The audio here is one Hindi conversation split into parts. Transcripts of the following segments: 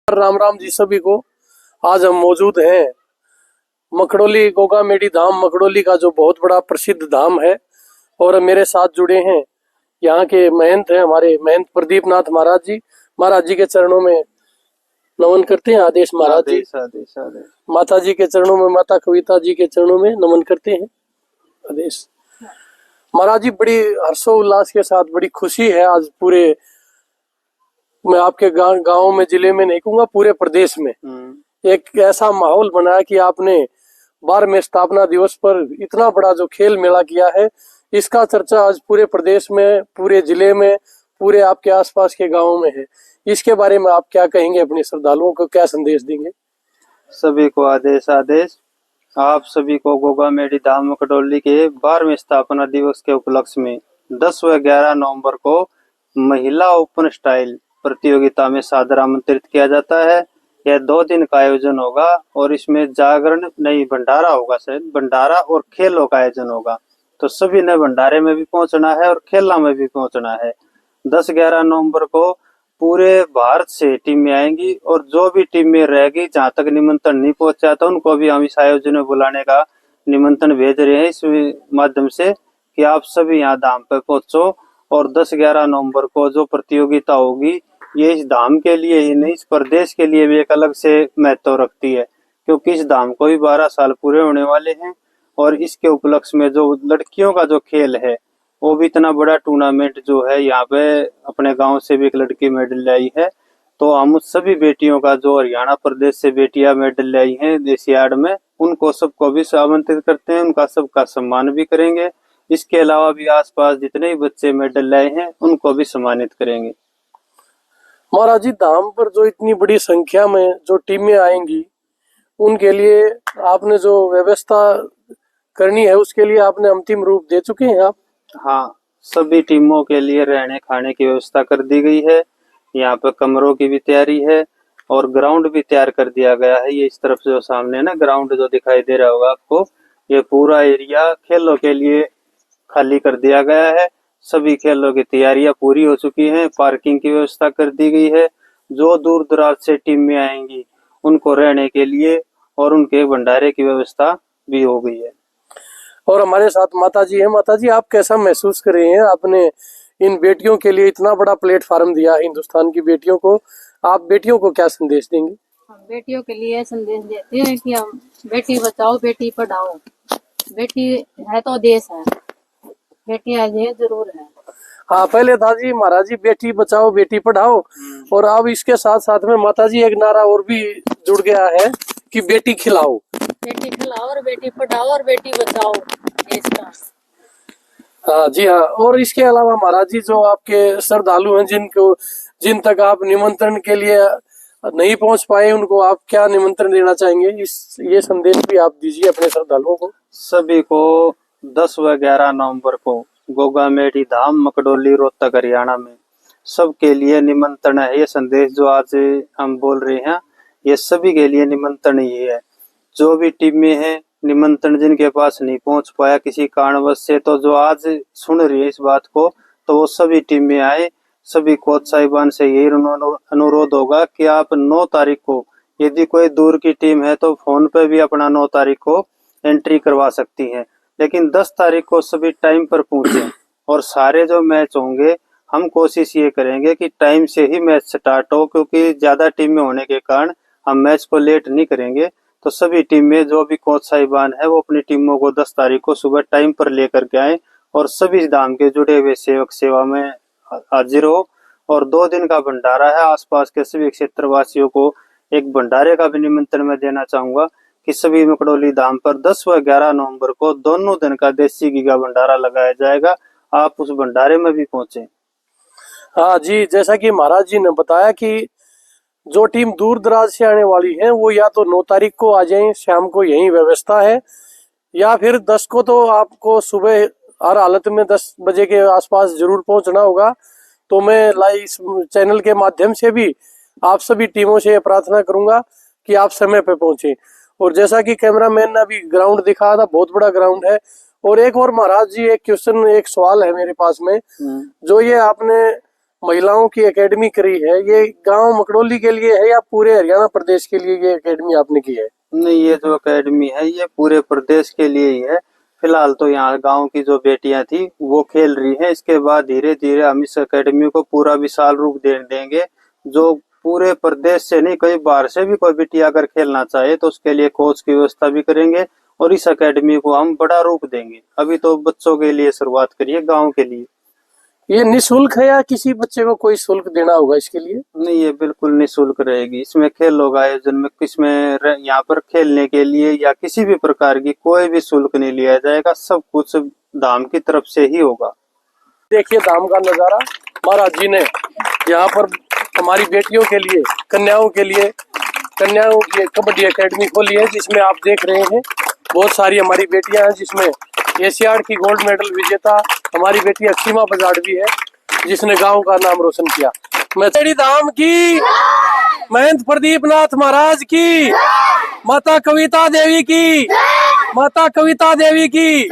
राम राम जी सभी को। आज हम मौजूद हैं मकड़ोली गोगामेडी धाम, मकड़ोली का जो बहुत बड़ा प्रसिद्ध धाम है। और मेरे साथ जुड़े हैं यहाँ के महंत हैं, हमारे महंत प्रदीप नाथ महाराज जी। महाराज जी के चरणों में नमन करते हैं। आदेश महाराज जी। आदेश आदेश। माता जी के चरणों में, माता कविता जी के चरणों में नमन करते हैं। आदेश महाराज जी। बड़ी हर्षोल्लास के साथ बड़ी खुशी है आज पूरे, मैं आपके गांव में, जिले में नहीं कहूंगा, पूरे प्रदेश में एक ऐसा माहौल बनाया कि आपने 12वें स्थापना दिवस पर इतना बड़ा जो खेल मेला किया है, इसका चर्चा आज पूरे प्रदेश में, पूरे जिले में, पूरे आपके आसपास के गांवों में है। इसके बारे में आप क्या कहेंगे? अपने श्रद्धालुओं को क्या संदेश देंगे? सभी को आदेश आदेश। आप सभी को गोगामेडी धाम मकड़ोली के 12वें स्थापना दिवस के उपलक्ष्य में 10 व 11 नवंबर को महिला ओपन स्टाइल प्रतियोगिता में सादर आमंत्रित किया जाता है। यह 2 दिन का आयोजन होगा और इसमें जागरण नहीं, भंडारा होगा, शायद भंडारा और खेलों का आयोजन होगा। तो सभी ने भंडारे में भी पहुंचना है और खेला में भी पहुंचना है। 10-11 नवंबर को पूरे भारत से टीमें आएंगी और जो भी टीमें रहेगी, जहां तक निमंत्रण नहीं पहुंचा था, उनको भी हम इस आयोजन में बुलाने का निमंत्रण भेज रहे हैं इस माध्यम से कि आप सभी यहाँ धाम पर पहुंचो। और 10-11 नवंबर को जो प्रतियोगिता होगी, ये इस धाम के लिए ही नहीं, इस प्रदेश के लिए भी एक अलग से महत्व रखती है, क्योंकि इस धाम को भी 12 साल पूरे होने वाले हैं। और इसके उपलक्ष्य में जो लड़कियों का जो खेल है, वो भी इतना बड़ा टूर्नामेंट जो है, यहाँ पे अपने गांव से भी एक लड़की मेडल लाई है। तो हम सभी बेटियों का, जो हरियाणा प्रदेश से बेटियां मेडल लाई हैं एशियाड में, उनको सबको भी आमंत्रित करते हैं, उनका सबका सम्मान भी करेंगे। इसके अलावा भी आसपास जितने भी बच्चे मेडल लाए हैं, उनको भी सम्मानित करेंगे। महाराज जी, धाम पर जो इतनी बड़ी संख्या में जो टीमें आएंगी, उनके लिए आपने जो व्यवस्था करनी है, उसके लिए आपने अंतिम रूप दे चुके हैं आप? हाँ, सभी टीमों के लिए रहने खाने की व्यवस्था कर दी गई है। यहाँ पर कमरों की भी तैयारी है और ग्राउंड भी तैयार कर दिया गया है। ये इस तरफ जो सामने ना ग्राउंड जो दिखाई दे रहा होगा आपको, ये पूरा एरिया खेलों के लिए खाली कर दिया गया है। सभी खेलों की तैयारियां पूरी हो चुकी हैं। पार्किंग की व्यवस्था कर दी गई है। जो दूर दराज से टीमें आएंगी, उनको रहने के लिए और उनके भंडारे की व्यवस्था भी हो गई है। और हमारे साथ माता जी हैं। माता जी, आप कैसा महसूस कर रहे हैं? आपने इन बेटियों के लिए इतना बड़ा प्लेटफार्म दिया है हिंदुस्तान की बेटियों को, आप बेटियों को क्या संदेश देंगे? हम बेटियों के लिए संदेश देते हैं कि हम बेटी बचाओ बेटी पढ़ाओ। बेटी है तो देश है, बेटी आज ये जरूर है। हाँ, पहले था जी महाराज जी, बेटी बचाओ बेटी पढ़ाओ, और अब इसके साथ साथ में माता जी एक नारा और भी जुड़ गया है कि बेटी खिलाओ। बेटी खिलाओ और बेटी पढ़ाओ और बेटी बचाओ देश का। हाँ जी हाँ। और इसके अलावा महाराज जी, जो आपके श्रद्धालु हैं, जिन तक आप निमंत्रण के लिए नहीं पहुंच पाए, उनको आप क्या निमंत्रण देना चाहेंगे? ये संदेश भी आप दीजिए अपने श्रद्धालुओं को। सभी को 10 व 11 नवंबर को गोगामेडी धाम मकड़ोली रोहतक हरियाणा में सबके लिए निमंत्रण है। ये संदेश जो आज हम बोल रहे हैं, ये सभी के लिए निमंत्रण ही है। जो भी टीमें हैं, निमंत्रण जिनके पास नहीं पहुंच पाया किसी कारणवश से, तो जो आज सुन रही है इस बात को, तो वो सभी टीमें आए। सभी कोच साहिबान से यही अनुरोध होगा कि आप 9 तारीख को, यदि कोई दूर की टीम है तो फोन पे भी अपना 9 तारीख को एंट्री करवा सकती हैं, लेकिन 10 तारीख को सभी टाइम पर पहुंचे। और सारे जो मैच होंगे, हम कोशिश ये करेंगे कि टाइम से ही मैच स्टार्ट हो, क्योंकि ज्यादा टीमें होने के कारण हम मैच को लेट नहीं करेंगे। तो सभी टीमें, जो भी कोच साहिबान है, वो अपनी टीमों को 10 तारीख को सुबह टाइम पर लेकर के आए और सभी धाम के जुड़े हुए सेवक सेवा में हाजिर हो। और 2 दिन का भंडारा है। आसपास के सभी क्षेत्रवासियों को एक भंडारे का भी निमंत्रण मैं देना चाहूंगा कि सभी मकड़ोली धाम पर 10 व 11 नवंबर को दोनों दिन का देसी घी का भंडारा लगाया जाएगा। आप उस भंडारे में भी पहुंचे। हाँ जी, जैसा कि महाराज जी ने बताया कि जो टीम दूर दराज से आने वाली है, वो या तो 9 तारीख को आ जाएं, शाम को यही व्यवस्था है, या फिर 10 को तो आपको सुबह हर हालत में 10 बजे के आसपास जरूर पहुंचना होगा। तो मैं लाइव चैनल के माध्यम से भी आप सभी टीमों से प्रार्थना करूंगा कि आप समय पे पहुंचे। और जैसा कि कैमरामैन ने अभी ग्राउंड दिखाया था, बहुत बड़ा ग्राउंड है। और एक और महाराज जी, एक क्वेश्चन, एक सवाल है मेरे पास में, जो ये आपने महिलाओं की एकेडमी करी है, ये गांव मकड़ोली के लिए है या पूरे हरियाणा प्रदेश के लिए ये एकेडमी आपने की है? नहीं, ये जो एकेडमी है ये पूरे प्रदेश के लिए ही है। फिलहाल तो यहाँ गांव की जो बेटियां थी वो खेल रही हैं। इसके बाद धीरे धीरे हम इस एकेडमी को पूरा विशाल रूप दे देंगे, जो पूरे प्रदेश से नहीं, कई बाहर से भी कोई बेटिया अगर खेलना चाहे तो उसके लिए कोच की व्यवस्था भी करेंगे और इस एकेडमी को हम बड़ा रूप देंगे। अभी तो बच्चों के लिए शुरुआत करिए, गाँव के लिए। ये निःशुल्क है या किसी बच्चे को कोई शुल्क देना होगा इसके लिए? नहीं, ये बिल्कुल निःशुल्क रहेगी। इसमें खेलों का आयोजन में यहाँ पर खेलने के लिए या किसी भी प्रकार की कोई भी शुल्क नहीं लिया जाएगा, सब कुछ धाम की तरफ से ही होगा। देखिए धाम का नजारा महाराज जी ने यहाँ पर हमारी बेटियों के लिए, कन्याओं की कबड्डी एकेडमी खोली है, जिसमें आप देख रहे हैं बहुत सारी हमारी बेटियां हैं, जिसमें एशियाड की गोल्ड मेडल विजेता हमारी बेटी असीमा बजाड़ भी है, जिसने गांव का नाम रोशन किया। मैं तेरी धाम की, महंत प्रदीप नाथ महाराज की, माता कविता देवी की, माता कविता देवी की,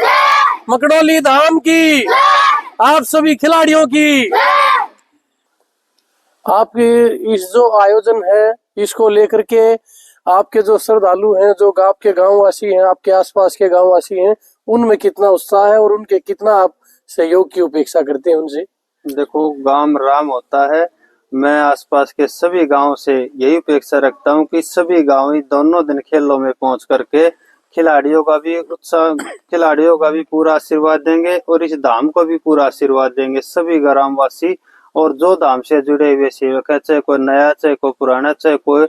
मकड़ोली धाम की, आप सभी खिलाड़ियों की। आपके इस जो आयोजन है इसको लेकर के आपके जो श्रद्धालु हैं, जो आपके गांव वासी हैं, आपके आसपास के गांव वासी हैं, उनमें कितना उत्साह है और उनके कितना आप सहयोग की अपेक्षा करते हैं उनसे? देखो, गांव राम होता है। मैं आसपास के सभी गांव से यही अपेक्षा रखता हूं कि सभी गांव ही दोनों दिन खेलों में पहुंच करके खिलाड़ियों का भी पूरा आशीर्वाद देंगे और इस धाम को भी पूरा आशीर्वाद देंगे, सभी ग्रामवासी। और जो धाम से जुड़े हुए सेवक है, चाहे कोई नया, चाहे कोई पुराना, चाहे कोई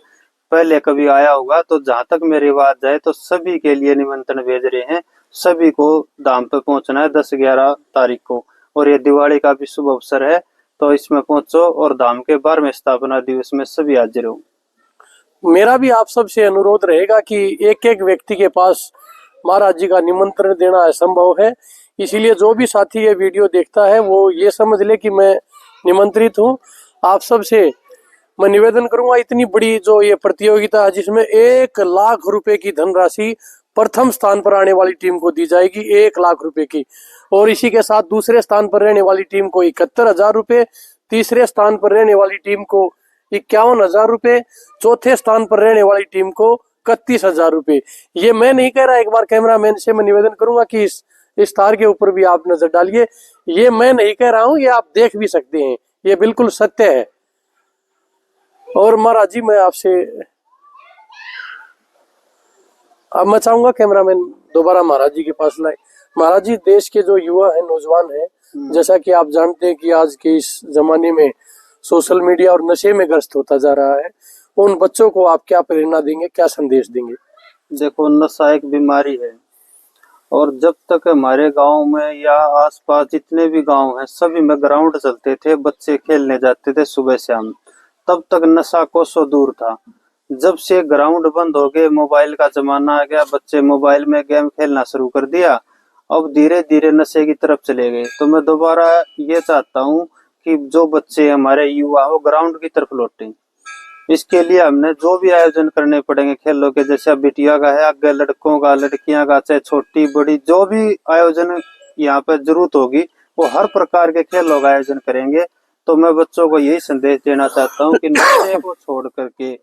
पहले कभी आया होगा, तो जहां तक मेरी बात जाए तो सभी के लिए निमंत्रण भेज रहे हैं। सभी को धाम पे पहुंचना है 10-11 तारीख को, और ये दिवाली का भी शुभ अवसर है, तो इसमें पहुंचो और धाम के 12वें स्थापना दिवस में सभी हाजिर हो। मेरा भी आप सबसे अनुरोध रहेगा कि एक एक व्यक्ति के पास महाराज जी का निमंत्रण देना असंभव है, इसीलिए जो भी साथी ये वीडियो देखता है वो ये समझ ले कि मैं निमंत्रित हूँ। आप सबसे मैं निवेदन करूंगा, इतनी बड़ी जो ये प्रतियोगिता है जिसमें 1 लाख रुपए की धनराशि प्रथम स्थान पर आने वाली टीम को दी जाएगी, 1 लाख रुपए की, और इसी के साथ दूसरे स्थान पर रहने वाली टीम को 71,000 रुपए, तीसरे स्थान पर रहने वाली टीम को 51,000 रुपए, चौथे स्थान पर रहने वाली टीम को 31,000 रुपए। ये मैं नहीं कह रहा, एक बार कैमरामैन से मैं निवेदन करूंगा कि इस तार के ऊपर भी आप नजर डालिए। ये मैं नहीं कह रहा हूं, ये आप देख भी सकते हैं, ये बिल्कुल सत्य है। और महाराज जी मैं आपसे अब मैं चाहूंगा कैमरामैन दोबारा महाराज जी के पास लाए। महाराज जी, देश के जो युवा हैं, नौजवान हैं, जैसा कि आप जानते हैं कि आज के इस जमाने में सोशल मीडिया और नशे में ग्रस्त होता जा रहा है, उन बच्चों को आप क्या प्रेरणा देंगे, क्या संदेश देंगे? देखो, नशा एक बीमारी है, और जब तक हमारे गांव में या आसपास जितने भी गांव हैं सभी में ग्राउंड चलते थे, बच्चे खेलने जाते थे सुबह शाम, तब तक नशा कोसों दूर था। जब से ग्राउंड बंद हो गए, मोबाइल का जमाना आ गया, बच्चे मोबाइल में गेम खेलना शुरू कर दिया, अब धीरे धीरे नशे की तरफ चले गए। तो मैं दोबारा ये चाहता हूँ कि जो बच्चे हमारे युवा वो ग्राउंड की तरफ लौटें। इसके लिए हमने जो भी आयोजन करने पड़ेंगे खेलों के, जैसे बिटिया का है, आगे लड़कों का, लड़कियां का, चाहे छोटी बड़ी जो भी आयोजन यहाँ पे जरूरत होगी, वो हर प्रकार के खेलों का आयोजन करेंगे। तो मैं बच्चों को यही संदेश देना चाहता हूँ कि नशे को छोड़ करके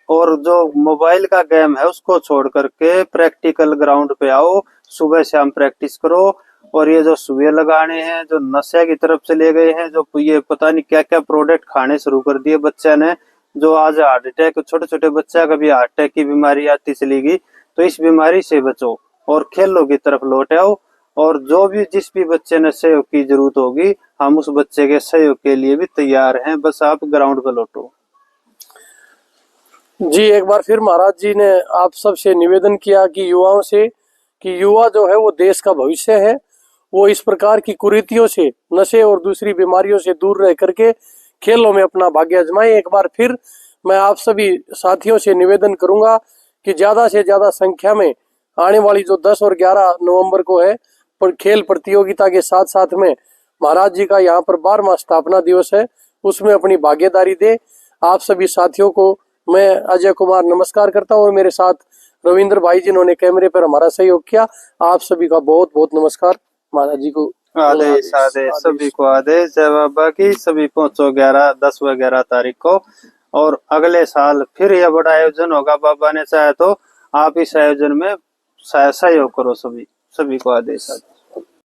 और जो मोबाइल का गेम है उसको छोड़ करके प्रैक्टिकल ग्राउंड पे आओ, सुबह शाम प्रैक्टिस करो। और ये जो सुबह लगाने हैं, जो नशे की तरफ चले गए हैं, जो ये पता नहीं क्या क्या प्रोडक्ट खाने शुरू कर दिए बच्चे ने, जो आज हार्ट अटैक, छोटे छोटे बच्चा कभी हार्ट अटैक की बीमारी आती चली गई, तो इस बीमारी से बचो और खेलों की तरफ लौट आओ। और जो भी जिस भी बच्चे ने सहयोग की जरूरत होगी, हम उस बच्चे के सहयोग के लिए भी तैयार हैं, बस आप ग्राउंड पर लौटो। जी, एक बार फिर महाराज जी ने आप सबसे निवेदन किया कि युवाओं से, कि युवा जो है वो देश का भविष्य है, वो इस प्रकार की कुरीतियों से, नशे और दूसरी बीमारियों से दूर रह करके खेलों में अपना भाग्य आजमाएं। एक बार फिर मैं आप सभी साथियों से निवेदन करूंगा कि ज्यादा से ज्यादा संख्या में आने वाली जो 10 और 11 नवंबर को है पर खेल प्रतियोगिता के साथ साथ में महाराज जी का यहाँ पर 12वां स्थापना दिवस है, उसमें अपनी भागीदारी दे। आप सभी साथियों को मैं अजय कुमार नमस्कार करता हूँ, और मेरे साथ रविंद्र भाई जिन्होंने कैमरे पर हमारा सहयोग किया, आप सभी का बहुत बहुत नमस्कार। महाराज जी को आदेश आदेश सभी को आदेश। जय बाबा की। सभी पहुंचो 10 व 11 तारीख को। और अगले साल फिर यह बड़ा आयोजन होगा, बाबा ने चाहे तो। आप इस आयोजन में सहयोग करो। सभी को आदेश आदेश।